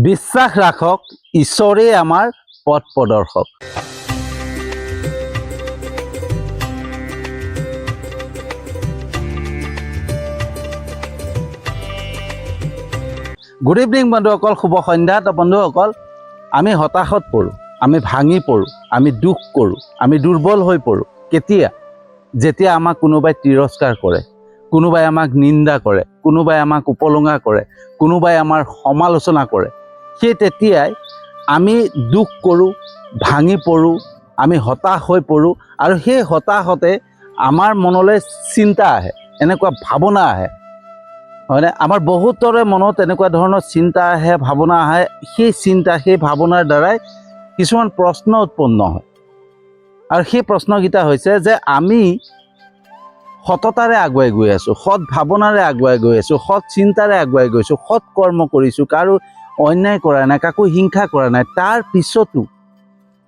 বিশ্বাস ৰাখক, ঈশ্বৰেই আমাৰ পথ প্ৰদৰ্শক। গুড ইভিনিং বন্ধুসকল, শুভ সন্ধ্যা। তো বন্ধুসকল, আমি হতাশত পৰোঁ, আমি ভাঙি পৰোঁ, আমি দুখ কৰোঁ, আমি দুৰ্বল হৈ পৰোঁ। কেতিয়া? যেতিয়া আমাক কোনোবাই তিৰস্কাৰ কৰে, কোনোবাই আমাক নিন্দা কৰে, কোনোবাই আমাক উপলুঙা কৰে, কোনোবাই আমাৰ সমালোচনা কৰে, সেই তেতিয়াই আমি দুখ কৰোঁ, ভাঙি পৰোঁ, আমি হতাশ হৈ পৰোঁ। আৰু সেই হতাশতে আমাৰ মনলৈ চিন্তা আহে, এনেকুৱা ভাৱনা আহে, হয়নে? আমাৰ বহুতৰে মনত এনেকুৱা ধৰণৰ চিন্তা আহে, ভাৱনা আহে। সেই চিন্তা, সেই ভাৱনাৰ দ্বাৰাই কিছুমান প্ৰশ্ন উৎপন্ন হয়। আৰু সেই প্ৰশ্নকেইটা হৈছে যে আমি সততাৰে আগুৱাই গৈ আছোঁ, সৎ ভাৱনাৰে আগুৱাই গৈ আছোঁ, সৎ চিন্তাৰে আগুৱাই গৈছোঁ, সৎ কৰ্ম কৰিছোঁ, কাৰো অন্যায় কৰা নাই, কাকো হিংসা কৰা নাই। তাৰ পিছতো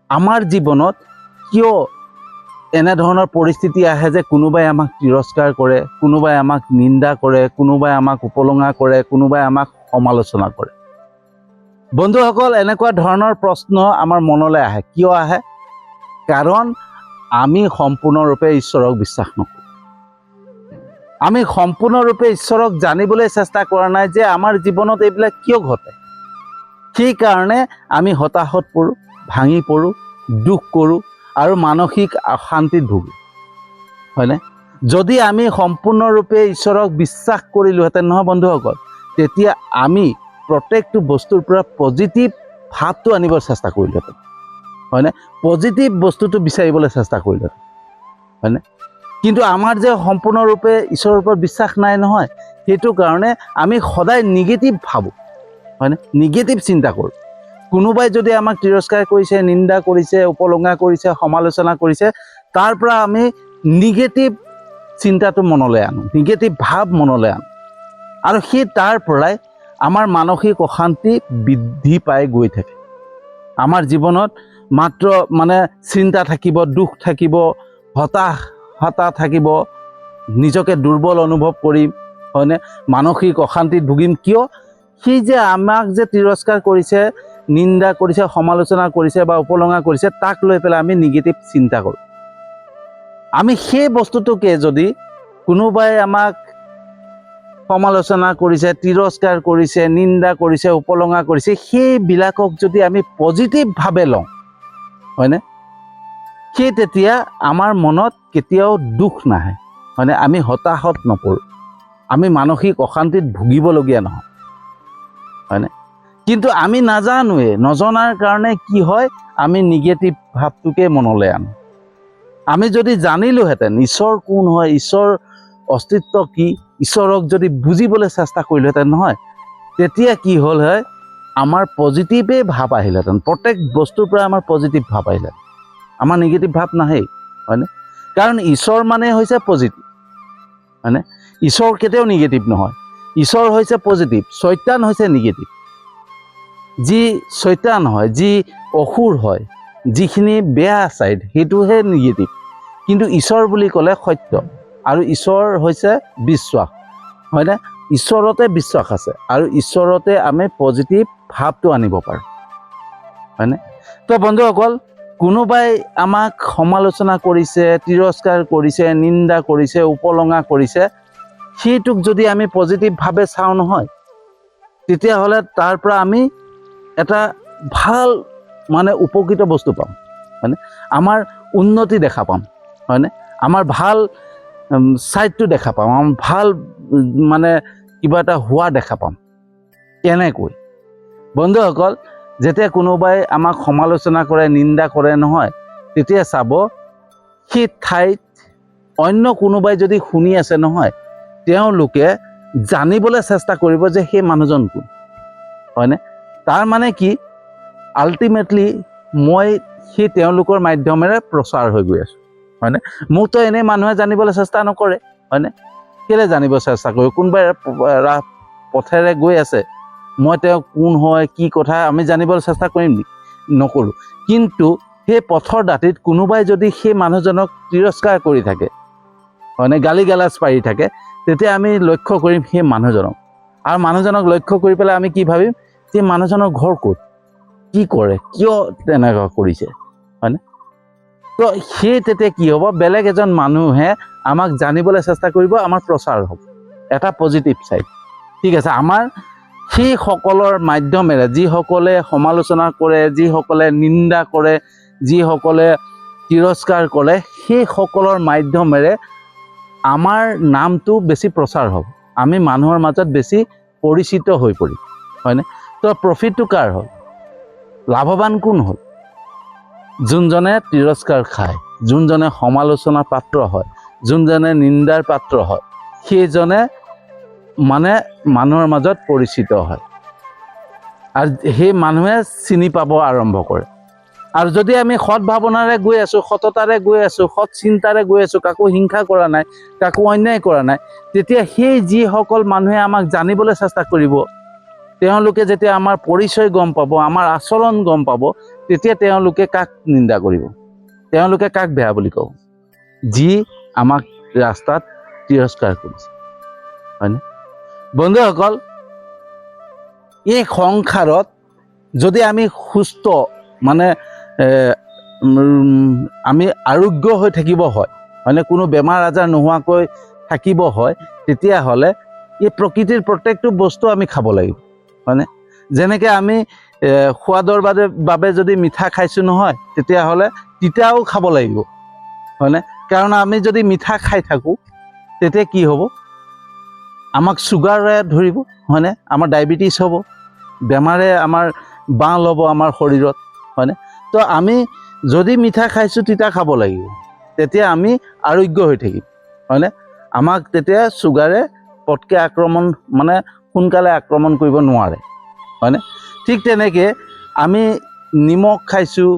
আমাৰ জীৱনত কিয় এনেধৰণৰ পৰিস্থিতি আহে যে কোনোবাই আমাক তিৰস্কাৰ কৰে, কোনোবাই আমাক নিন্দা কৰে, কোনোবাই আমাক উপলুঙা কৰে, কোনোবাই আমাক সমালোচনা কৰে? বন্ধুসকল, এনেকুৱা ধৰণৰ প্ৰশ্ন আমাৰ মনলৈ আহে। কিয় আহে? কাৰণ আমি সম্পূৰ্ণৰূপে ঈশ্বৰক বিশ্বাস নকৰোঁ। আমি সম্পূৰ্ণৰূপে ঈশ্বৰক জানিবলৈ চেষ্টা কৰা নাই যে আমাৰ জীৱনত এইবিলাক কিয় ঘটে। সেইকাৰণে আমি হতাশত পৰোঁ, ভাঙি পৰোঁ, দুখ কৰোঁ আৰু মানসিক অশান্তিত ভুগোঁ, হয়নে? যদি আমি সম্পূৰ্ণৰূপে ঈশ্বৰক বিশ্বাস কৰিলোহেঁতেন নহয় বন্ধুসকল, তেতিয়া আমি প্ৰত্যেকটো বস্তুৰ পৰা পজিটিভ ভাৱটো আনিবলৈ চেষ্টা কৰিলোহেঁতেন, হয়নে? পজিটিভ বস্তুটো বিচাৰিবলৈ চেষ্টা কৰিলোহেঁতেন, হয়নে? কিন্তু আমাৰ যে সম্পূৰ্ণৰূপে ঈশ্বৰৰ ওপৰত বিশ্বাস নাই নহয়, সেইটো কাৰণে আমি সদায় নিগেটিভ ভাবোঁ, হয়নে? নিগেটিভ চিন্তা কৰোঁ। কোনোবাই যদি আমাক তিৰস্কাৰ কৰিছে, নিন্দা কৰিছে, উপলুঙা কৰিছে, সমালোচনা কৰিছে, তাৰ পৰা আমি নিগেটিভ চিন্তাটো মনলৈ আনো, নিগেটিভ ভাৱ মনলৈ আনো। আৰু সেই তাৰ পৰাই আমাৰ মানসিক অশান্তি বৃদ্ধি পাই গৈ থাকে। আমাৰ জীৱনত মাত্ৰ চিন্তা থাকিব, দুখ থাকিব, হতাশা থাকিব, নিজকে দুৰ্বল অনুভৱ কৰিম, হয়নে? মানসিক অশান্তিত ভুগিম। কিয়? সেই যে আমাক যে তিৰস্কাৰ কৰিছে, নিন্দা কৰিছে, সমালোচনা কৰিছে বা উপলুঙা কৰিছে, তাক লৈ পেলাই আমি নিগেটিভ চিন্তা কৰোঁ। আমি সেই বস্তুটোকে যদি কোনোবাই আমাক সমালোচনা কৰিছে, তিৰস্কাৰ কৰিছে, নিন্দা কৰিছে, উপলুঙা কৰিছে, সেইবিলাকক যদি আমি পজিটিভভাৱে লওঁ, হয়নে? সেই তেতিয়া আমাৰ মনত কেতিয়াও দুখ নাহে, হয়নে? আমি হতাশত নপৰোঁ, আমি মানসিক অশান্তিত ভুগিবলগীয়া নহয়, হয়নে? কিন্তু আমি নাজানোৱে, নজনাৰ কাৰণে কি হয়, আমি নিগেটিভ ভাৱটোকে মনলৈ আনো। আমি যদি জানিলোহেঁতেন ঈশ্বৰ কোন হয়, ঈশ্বৰৰ অস্তিত্ব কি, ঈশ্বৰক যদি বুজিবলৈ চেষ্টা কৰিলোহেঁতেন নহয়, তেতিয়া কি হ'ল হয়, আমাৰ পজিটিভেই ভাৱ আহিলেহেঁতেন। প্ৰত্যেক বস্তুৰ পৰা আমাৰ পজিটিভ ভাৱ আহিলেহেঁতেন, আমাৰ নিগেটিভ ভাৱ নাহেই, হয়নে? কাৰণ ঈশ্বৰ মানে হৈছে পজিটিভ, হয়নে? ঈশ্বৰ কেতিয়াও নিগেটিভ নহয়, ঈশ্বৰ হৈছে পজিটিভ, শয়তান হৈছে নিগেটিভ। যি শয়তান হয়, যি অসুৰ হয়, যিখিনি বেয়া ছাইড, সেইটোহে নিগেটিভ। কিন্তু ঈশ্বৰ বুলি ক'লে সত্য, আৰু ঈশ্বৰ হৈছে বিশ্বাস, হয়নে? ঈশ্বৰতে বিশ্বাস আছে, আৰু ঈশ্বৰতে আমি পজিটিভ ভাৱটো আনিব পাৰোঁ, হয়নে? তো বন্ধুসকল, কোনোবাই আমাক সমালোচনা কৰিছে, তিৰস্কাৰ কৰিছে, নিন্দা কৰিছে, উপলুঙা কৰিছে, সেইটোক যদি আমি পজিটিভভাৱে চাওঁ নহয়, তেতিয়াহ'লে তাৰ পৰা আমি এটা ভাল উপকৃত বস্তু পাম, হয়নে? আমাৰ উন্নতি দেখা পাম, হয়নে? আমাৰ ভাল ছাইডটো দেখা পাম, আমাৰ ভাল কিবা এটা হোৱা দেখা পাম। কেনেকৈ? বন্ধুসকল, যেতিয়া কোনোবাই আমাক সমালোচনা কৰে, নিন্দা কৰে নহয়, তেতিয়া চাব, সেই ঠাইত অন্য কোনোবাই যদি শুনি আছে নহয়, তেওঁলোকে জানিবলৈ চেষ্টা কৰিব যে সেই মানুহজন কোন, হয়নে? তাৰ মানে কি, আল্টিমেটলি মই সেই তেওঁলোকৰ মাধ্যমেৰে প্ৰচাৰ হৈ গৈ আছোঁ, হয়নে? মোকতো এনেই মানুহে জানিবলৈ চেষ্টা নকৰে, হয়নে? কেলৈ জানিব চেষ্টা কৰিব? কোনোবাই পথেৰে গৈ আছে, মই তেওঁ কোন হয়, কি কথা আমি জানিবলৈ চেষ্টা কৰিম নেকি? নকৰোঁ। কিন্তু সেই পথৰ দাঁতিত কোনোবাই যদি সেই মানুহজনক তিৰস্কাৰ কৰি থাকে, হয়নে, গালি গালাজ পাৰি থাকে, তেতিয়া আমি লক্ষ্য কৰিম সেই মানুহজনক, আৰু মানুহজনক লক্ষ্য কৰি পেলাই আমি কি ভাবিম? যে মানুহজনৰ ঘৰ ক'ত, কি কৰে, কিয় তেনেকুৱা কৰিছে, হয়নে? তো সেই তেতিয়া কি হ'ব, বেলেগ এজন মানুহে আমাক জানিবলৈ চেষ্টা কৰিব, আমাৰ প্ৰচাৰ হ'ব, এটা পজিটিভ ছাইড। ঠিক আছে, আমাৰ সেইসকলৰ মাধ্যমেৰে, যিসকলে সমালোচনা কৰে, যিসকলে নিন্দা কৰে, যিসকলে তিৰস্কাৰ কৰে, সেইসকলৰ মাধ্যমেৰে আমাৰ নামটো বেছি প্ৰচাৰ হ'ব, আমি মানুহৰ মাজত বেছি পৰিচিত হৈ পৰিম, হয়নে? তো প্ৰফিটটো কাৰ হ'ল, লাভৱান কোন হ'ল? যোনজনে তিৰস্কাৰ খায়, যোনজনে সমালোচনাৰ পাত্ৰ হয়, যোনজনে নিন্দাৰ পাত্ৰ হয়, সেইজনে মানে মানুহৰ মাজত পৰিচিত হয় আৰু সেই মানুহে চিনি পাব আৰম্ভ কৰে। আৰু যদি আমি সৎ ভাৱনাৰে গৈ আছোঁ, সততাৰে গৈ আছোঁ, সৎ চিন্তাৰে গৈ আছোঁ, কাকো হিংসা কৰা নাই, কাকো অন্যায় কৰা নাই, তেতিয়া সেই যিসকল মানুহে আমাক জানিবলৈ চেষ্টা কৰিব, তেওঁলোকে যেতিয়া আমাৰ পৰিচয় গম পাব, আমাৰ আচৰণ গম পাব, তেতিয়া তেওঁলোকে কাক নিন্দা কৰিব, তেওঁলোকে কাক বেয়া বুলি ক'ব? যি আমাক ৰাস্তাত তিৰস্কাৰ কৰিছে, হয়নে? বন্ধুসকল, এই সংসাৰত যদি আমি সুস্থ মানে আমি আৰোগ্য হৈ থাকিব হয়, মানে কোনো বেমাৰ আজাৰ নোহোৱাকৈ থাকিব হয়, তেতিয়াহ'লে এই প্ৰকৃতিৰ প্ৰত্যেকটো বস্তু আমি খাব লাগিব, হয়নে? যেনেকৈ আমি সোৱাদৰ বাবে যদি মিঠা খাইছোঁ নহয়, তেতিয়াহ'লে তিতাও খাব লাগিব, হয়নে? কাৰণ আমি যদি মিঠা খাই থাকোঁ, তেতিয়া কি হ'ব, আমাক চুগাৰে ধৰিব, হয়নে? আমাৰ ডায়েবেটিছ হ'ব, বেমাৰে আমাৰ বাঁহ ল'ব আমাৰ শৰীৰত, হয়নে? তো আমি যদি মিঠা খাইছোঁ, তিতা খাব লাগিব, তেতিয়া আমি আৰোগ্য হৈ থাকিম, হয়নে? আমাক তেতিয়া চুগাৰে পটকৈ সোনকালে আক্ৰমণ কৰিব নোৱাৰে, হয়নে? ঠিক তেনেকৈ আমি নিমখ খাইছোঁ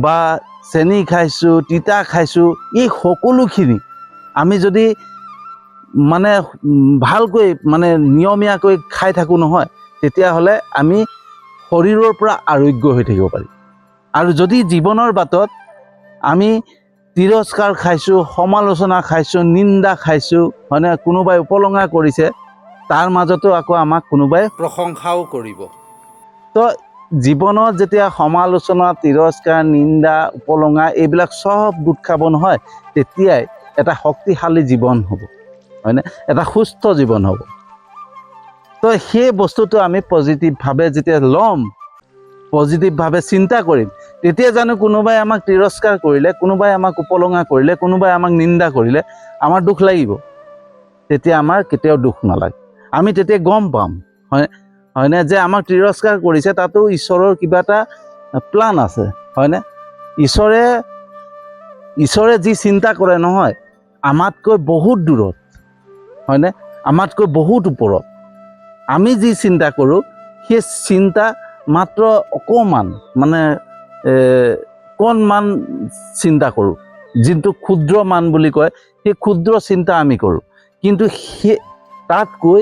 বা চেনি খাইছোঁ, তিতা খাইছোঁ, এই সকলোখিনি আমি যদি ভালকৈ নিয়মীয়াকৈ খাই থাকোঁ নহয়, তেতিয়াহ'লে আমি শৰীৰৰ পৰা আৰোগ্য হৈ থাকিব পাৰিম। আৰু যদি জীৱনৰ বাটত আমি তিৰস্কাৰ খাইছোঁ, সমালোচনা খাইছোঁ, নিন্দা খাইছোঁ, হয়নে? কোনোবাই উপলঙা কৰিছে, তাৰ মাজতো আকৌ আমাক কোনোবাই প্ৰশংসাও কৰিব। তো জীৱনত যেতিয়া সমালোচনা, তিৰস্কাৰ, নিন্দা, উপলঙা এইবিলাক চব গোট খাব নহয়, তেতিয়াই এটা শক্তিশালী জীৱন হ'ব, হয়নে? এটা সুস্থ জীৱন হ'ব। তো সেই বস্তুটো আমি পজিটিভভাৱে যেতিয়া ল'ম, পজিটিভভাৱে চিন্তা কৰিম, তেতিয়া জানো কোনোবাই আমাক তিৰস্কাৰ কৰিলে, কোনোবাই আমাক উপলঙা কৰিলে, কোনোবাই আমাক নিন্দা কৰিলে, আমাৰ দুখ লাগিব? তেতিয়া আমাৰ কেতিয়াও দুখ নালাগে। আমি তেতিয়া গম পাম, হয়নে, যে আমাক তিৰস্কাৰ কৰিছে, তাতো ঈশ্বৰৰ কিবা এটা প্লান আছে, হয়নে? ঈশ্বৰে যি চিন্তা কৰে নহয়, আমাতকৈ বহুত দূৰত, হয়নে? আমাতকৈ বহুত ওপৰত। আমি যি চিন্তা কৰোঁ, সেই চিন্তা মাত্ৰ অকণমান কণমান চিন্তা কৰোঁ, যিটো ক্ষুদ্ৰ মান বুলি কয়, সেই ক্ষুদ্ৰ চিন্তা আমি কৰোঁ। কিন্তু তাতকৈ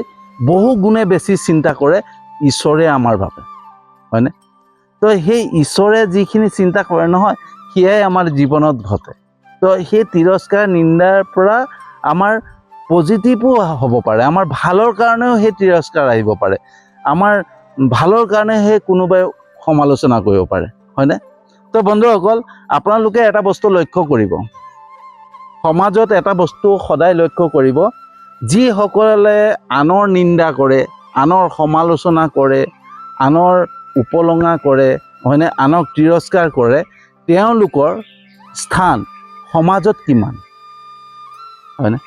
বহু গুণে বেছি চিন্তা কৰে ঈশ্বৰে আমাৰ বাবে, হয়নে? তো সেই ঈশ্বৰে যিখিনি চিন্তা কৰে নহয়, সেয়াই আমাৰ জীৱনত ঘটে। তো সেই তিৰস্কাৰ, নিন্দাৰ পৰা আমাৰ পজিটিভো হ'ব পাৰে, আমাৰ ভালৰ কাৰণেও সেই তিৰস্কাৰ আহিব পাৰে, আমাৰ ভালৰ কাৰণে সেই কোনোবাই সমালোচনা কৰিব পাৰে, হয়নে? তো বন্ধুসকল, আপোনালোকে এটা বস্তু লক্ষ্য কৰিব, সমাজত এটা বস্তু সদায় লক্ষ্য কৰিব, যিসকলে আনৰ নিন্দা কৰে, আনৰ সমালোচনা কৰে, আনৰ উপলঙা কৰে, হয়নে, আনক তিৰস্কাৰ কৰে, তেওঁলোকৰ স্থান সমাজত কিমান, হয়নে?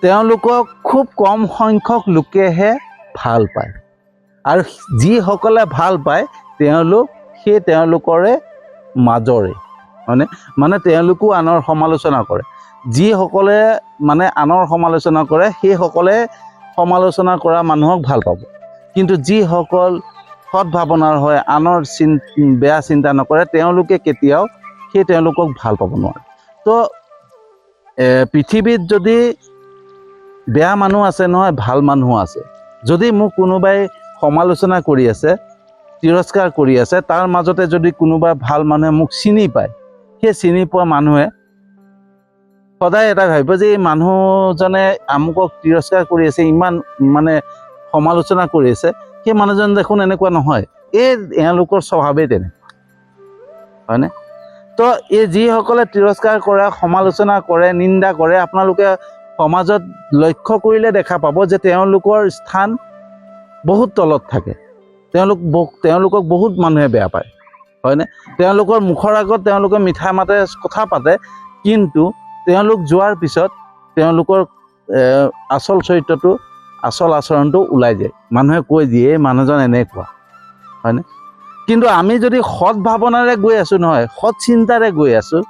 তেওঁলোকক খুব কম সংখ্যক লোকেহে ভাল পায়, আৰু যিসকলে ভাল পায় তেওঁলোকৰে মাজৰে, হয়নে? তেওঁলোকো আনৰ সমালোচনা কৰে। যিসকলে আনৰ সমালোচনা কৰে, সেইসকলে সমালোচনা কৰা মানুহক ভাল পাব, কিন্তু যিসকল সৎ ভাৱনাৰ হয়, আনৰ বেয়া চিন্তা নকৰে, তেওঁলোকে কেতিয়াও তেওঁলোকক ভাল পাব নোৱাৰে। তো পৃথিৱীত যদি বেয়া মানুহ আছে নহয়, ভাল মানুহ আছে। যদি মোক কোনোবাই সমালোচনা কৰি আছে, তিৰস্কাৰ কৰি আছে, তাৰ মাজতে যদি কোনোবা ভাল মানুহে মোক চিনি পায়, সেই চিনি পোৱা মানুহে সদায় এটা ভাবিব যে এই মানুহজনে আমুকক তিৰস্কাৰ কৰি আছে, ইমান সমালোচনা কৰি আছে, সেই মানুহজন দেখোন এনেকুৱা নহয়। এওঁলোকৰ স্বভাৱেই তেনেকুৱা, হয়নে? তো এই যিসকলে তিৰস্কাৰ কৰে, সমালোচনা কৰে, নিন্দা কৰে, আপোনালোকে সমাজত লক্ষ্য কৰিলে দেখা পাব যে তেওঁলোকৰ স্থান বহুত তলত থাকে। তেওঁলোকক বহুত মানুহে বেয়া পায়, হয়নে? তেওঁলোকৰ মুখৰ আগত তেওঁলোকে মিঠা মাতে কথা পাতে, কিন্তু তেওঁলোক যোৱাৰ পিছত তেওঁলোকৰ আচল চৰিত্ৰটো, আচল আচৰণটো ওলাই যায়। মানুহে কৈ দিয়ে এই মানুহজন এনেকুৱা, হয়নে? কিন্তু আমি যদি সৎ ভাৱনাৰে গৈ আছোঁ নহয়, সৎ চিন্তাৰে গৈ আছোঁ,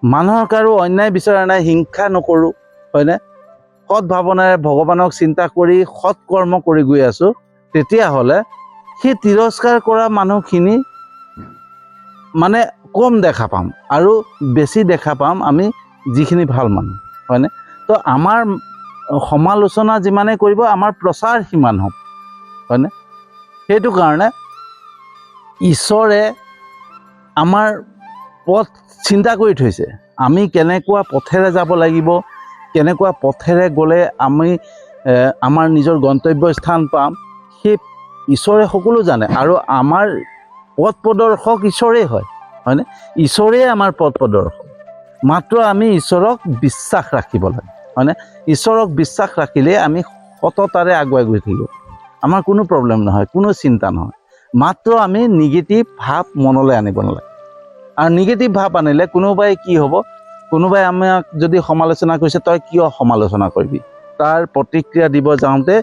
মানুহক আৰু অন্যায় বিচৰা নাই, হিংসা নকৰোঁ, হয়নে? সৎ ভাৱনাৰে ভগৱানক চিন্তা কৰি সৎ কৰ্ম কৰি গৈ আছোঁ, তেতিয়াহ'লে সেই তিৰস্কাৰ কৰা মানুহখিনি মানে কম দেখা পাম আৰু বেছি দেখা পাম আমি যিখিনি ভাল মানুহ, হয়নে? তো আমাৰ সমালোচনা যিমানে কৰিব, আমাৰ প্ৰচাৰ সিমান হ'ব, হয়নে? সেইটো কাৰণে ঈশ্বৰে আমাৰ পথ চিন্তা কৰি থৈছে। আমি কেনেকুৱা পথেৰে যাব লাগিব, কেনেকুৱা পথেৰে গ'লে আমি আমাৰ নিজৰ গন্তব্য স্থান পাম, সেই ঈশ্বৰে সকলো জানে। আৰু আমাৰ পথ প্ৰদৰ্শক ঈশ্বৰেই হয়, হয়নে? ঈশ্বৰেই আমাৰ পথ প্ৰদৰ্শক। মাত্ৰ আমি ঈশ্বৰক বিশ্বাস ৰাখিব লাগে, হয়নে? ঈশ্বৰক বিশ্বাস ৰাখিলে আমি সততাৰে আগুৱাই গৈ থাকিব, আমাৰ কোনো প্ৰব্লেম নহয়, কোনো চিন্তা নহয়। মাত্ৰ আমি নিগেটিভ ভাৱ মনলৈ আনিব নালাগে। আৰু নিগেটিভ ভাৱ আনিলে কোনোবাই কি হ'ব, কোনোবাই আমাক যদি সমালোচনা কৰিছে, তই কিয় সমালোচনা কৰিবি, তাৰ প্ৰতিক্ৰিয়া দিব যাওঁতে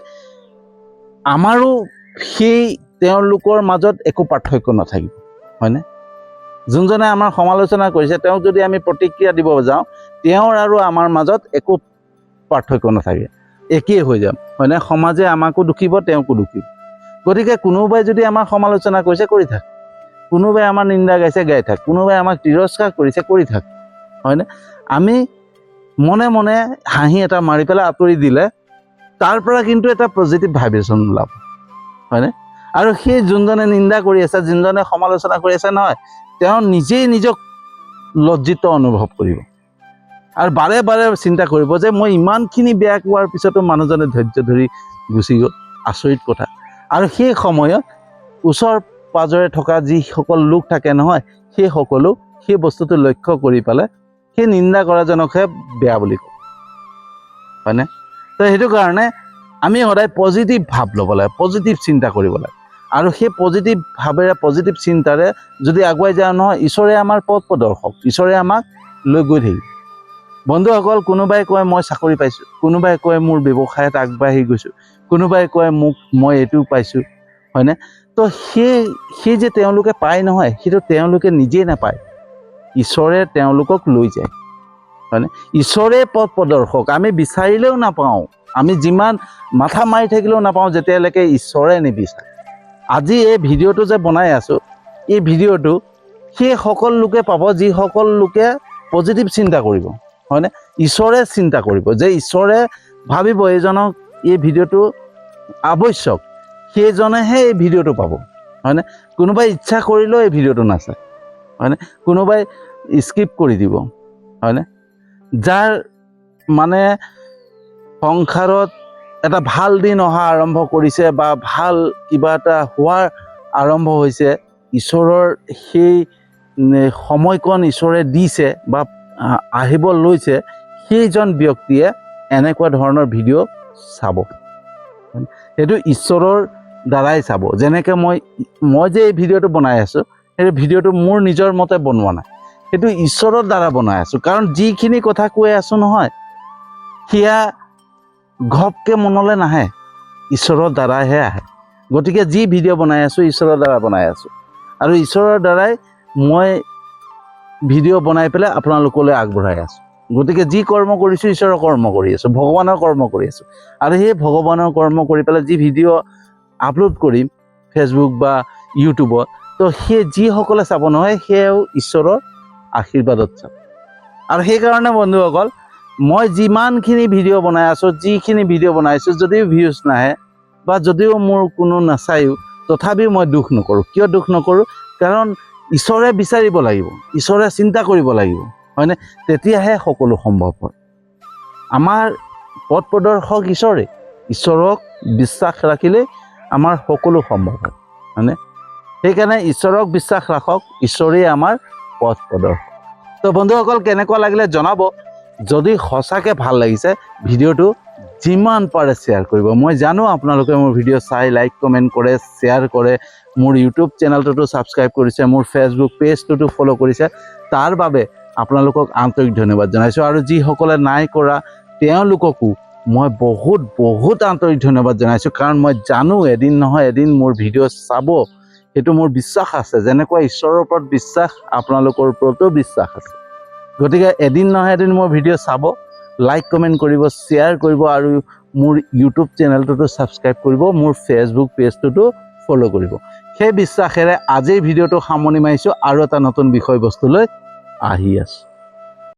আমাৰো সেই তেওঁলোকৰ মাজত একো পাৰ্থক্য নাথাকিব, হয়নে? যোনজনে আমাৰ সমালোচনা কৰিছে তেওঁক যদি আমি প্ৰতিক্ৰিয়া দিব যাওঁ, তেওঁৰ আৰু আমাৰ মাজত একো পাৰ্থক্য নাথাকে, একেই হৈ যাম, হয়নে? সমাজে আমাকো দুখিব, তেওঁকো দুখিব। গতিকে কোনোবাই যদি আমাৰ সমালোচনা কৰিছে, কৰি থাক। কোনোবাই আমাৰ নিন্দা গাইছে, গাই থাক। কোনোবাই আমাক তিৰস্কাৰ কৰিছে, কৰি থাক, হয়নে? আমি মনে মনে হাঁহি এটা মাৰি পেলাই আঁতৰি দিলে তাৰ পৰা কিন্তু এটা পজিটিভ ভাইব্ৰেশ্যন ওলাব, হয়নে? আৰু সেই যোনজনে নিন্দা কৰি আছে, যোনজনে সমালোচনা কৰি আছে নহয়, তেওঁ নিজেই নিজক লজ্জিত অনুভৱ কৰিব আৰু বাৰে বাৰে চিন্তা কৰিব যে মই ইমানখিনি বেয়া কোৱাৰ পিছতো মানুহজনে ধৈৰ্য ধৰি গুচি গ'ল, আচৰিত কথা। আৰু সেই সময়ত ওচৰ পাজৰে থকা যিসকল লোক থাকে নহয়, সেই সকলো সেই বস্তুটো লক্ষ্য কৰি পেলাই সেই নিন্দা কৰাজনকহে বেয়া বুলি কয়, হয়নে? তো সেইটো কাৰণে আমি সদায় পজিটিভ ভাৱ ল'ব লাগে, পজিটিভ চিন্তা কৰিব লাগে। আৰু সেই পজিটিভ ভাৱেৰে, পজিটিভ চিন্তাৰে যদি আগুৱাই যাওঁ নহয়, ঈশ্বৰে আমাৰ পথ প্ৰদৰ্শক, ঈশ্বৰে আমাক লৈ গৈ থাকিব। বন্ধুসকল, কোনোবাই কয় মই চাকৰি পাইছোঁ, কোনোবাই কয় মোৰ ব্যৱসায়ত আগবাঢ়ি গৈছোঁ, কোনোবাই কয় মই এইটো পাইছোঁ, হয়নে? তো সেই যে তেওঁলোকে পায় নহয়, সেইটো তেওঁলোকে নিজেই নাপায়, ঈশ্বৰে তেওঁলোকক লৈ যায়, হয়নে? ঈশ্বৰে পথ প্ৰদৰ্শক। আমি বিচাৰিলেও নাপাওঁ, আমি যিমান মাথা মাৰি থাকিলেও নাপাওঁ, যেতিয়ালৈকে ঈশ্বৰে নিবিচাৰে। আজি এই ভিডিঅ'টো যে বনাই আছোঁ, এই ভিডিঅ'টো সেই সকল লোকে পাব যিসকল লোকে পজিটিভ চিন্তা কৰিব, হয়নে? ঈশ্বৰে চিন্তা কৰিব, যে ঈশ্বৰে ভাবিব এইজনক এই ভিডিঅ'টো আৱশ্যক, সেইজনেহে এই ভিডিঅ'টো পাব, হয়নে? কোনোবাই ইচ্ছা কৰিলেও এই ভিডিঅ'টো নাচায়, হয়নে? কোনোবাই স্কিপ কৰি দিব, হয়নে? যাৰ মানে সংসাৰত এটা ভাল দিন অহা আৰম্ভ কৰিছে বা ভাল কিবা এটা হোৱাৰ আৰম্ভ হৈছে, ঈশ্বৰৰ সেই সময়কণ ঈশ্বৰে দিছে বা আহিব লৈছে, সেইজন ব্যক্তিয়ে এনেকুৱা ধৰণৰ ভিডিঅ' চাব। সেইটো ঈশ্বৰৰ দ্বাৰাই চাব। যেনেকৈ মই যে এই ভিডিঅ'টো বনাই আছোঁ, সেই ভিডিঅ'টো মোৰ নিজৰ মতে বনোৱা নাই, সেইটো ঈশ্বৰৰ দ্বাৰা বনাই আছোঁ। কাৰণ যিখিনি কথা কৈ আছোঁ নহয়, সেয়া ঘপকৈ মনলৈ নাহে, ঈশ্বৰৰ দ্বাৰাহে আহে। গতিকে যি ভিডিঅ' বনাই আছোঁ, ঈশ্বৰৰ দ্বাৰা বনাই আছোঁ, আৰু ঈশ্বৰৰ দ্বাৰাই মই ভিডিঅ' বনাই পেলাই আপোনালোকলৈ আগবঢ়াই আছোঁ। গতিকে যি কৰ্ম কৰিছোঁ, ঈশ্বৰৰ কৰ্ম কৰি আছোঁ, ভগৱানৰ কৰ্ম কৰি আছোঁ। আৰু সেই ভগৱানৰ কৰ্ম কৰি পেলাই যি ভিডিঅ' আপলোড কৰিম ফেচবুক বা ইউটিউবত, তো সেই যিসকলে চাব নহয়, সেয়াও ঈশ্বৰৰ আশীৰ্বাদত চাব। আৰু সেইকাৰণে বন্ধুসকল, মই যিমানখিনি ভিডিঅ' বনাই আছোঁ, যিখিনি ভিডিঅ' বনাইছোঁ, যদিও ভিউজ নাহে বা যদিও মোৰ কোনো নাচায়ো, তথাপিও মই দুখ নকৰোঁ। কিয় দুখ নকৰোঁ? কাৰণ ঈশ্বৰে বিচাৰিব লাগিব, ঈশ্বৰে চিন্তা কৰিব লাগিব, হয়নে? তেতিয়াহে সকলো সম্ভৱ হয়। আমাৰ পথ প্ৰদৰ্শক ঈশ্বৰে, ঈশ্বৰক বিশ্বাস ৰাখিলে আমাৰ সকলো সম্ভৱ হয় হয়নে সেইকাৰণে ঈশ্বৰক বিশ্বাস ৰাখক ঈশ্বৰেই আমাৰ পথ প্ৰদৰ্শক তো বন্ধুসকল কেনেকুৱা লাগিলে জনাব যদি সঁচাকৈ ভাল লাগিছে ভিডিঅ'টো যিমান পাৰে শ্বেয়াৰ কৰিব মই জানো আপোনালোকে মোৰ ভিডিঅ' চাই লাইক কমেণ্ট কৰে শ্বেয়াৰ কৰে মোৰ ইউটিউব চেনেলটোতো ছাবস্ক্ৰাইব কৰিছে মোৰ ফেচবুক পেজটোতো ফ'ল' কৰিছে তাৰ বাবে আপোনালোকক আন্তৰিক ধন্যবাদ জনাইছোঁ আৰু যিসকলে নাই কৰা তেওঁলোককো মই বহুত আন্তৰিক ধন্যবাদ জনাইছোঁ কাৰণ মই জানো এদিন নহয় এদিন মোৰ ভিডিঅ' চাব সেইটো মোৰ বিশ্বাস আছে যেনেকুৱা ঈশ্বৰৰ ওপৰত বিশ্বাস আপোনালোকৰ ওপৰতো বিশ্বাস আছে গতিকে এদিন নহয় এদিন মোৰ ভিডিঅ' চাব লাইক কমেণ্ট কৰিব শ্বেয়াৰ কৰিব আৰু মোৰ ইউটিউব চেনেলটোতো ছাবস্ক্ৰাইব কৰিব মোৰ ফেচবুক পেজটোতো ফ'ল' কৰিব সেই বিশ্বাসেৰে আজিৰ ভিডিঅ'টো সামৰণি মাৰিছোঁ আৰু এটা নতুন বিষয়বস্তু লৈ আহি আছোঁ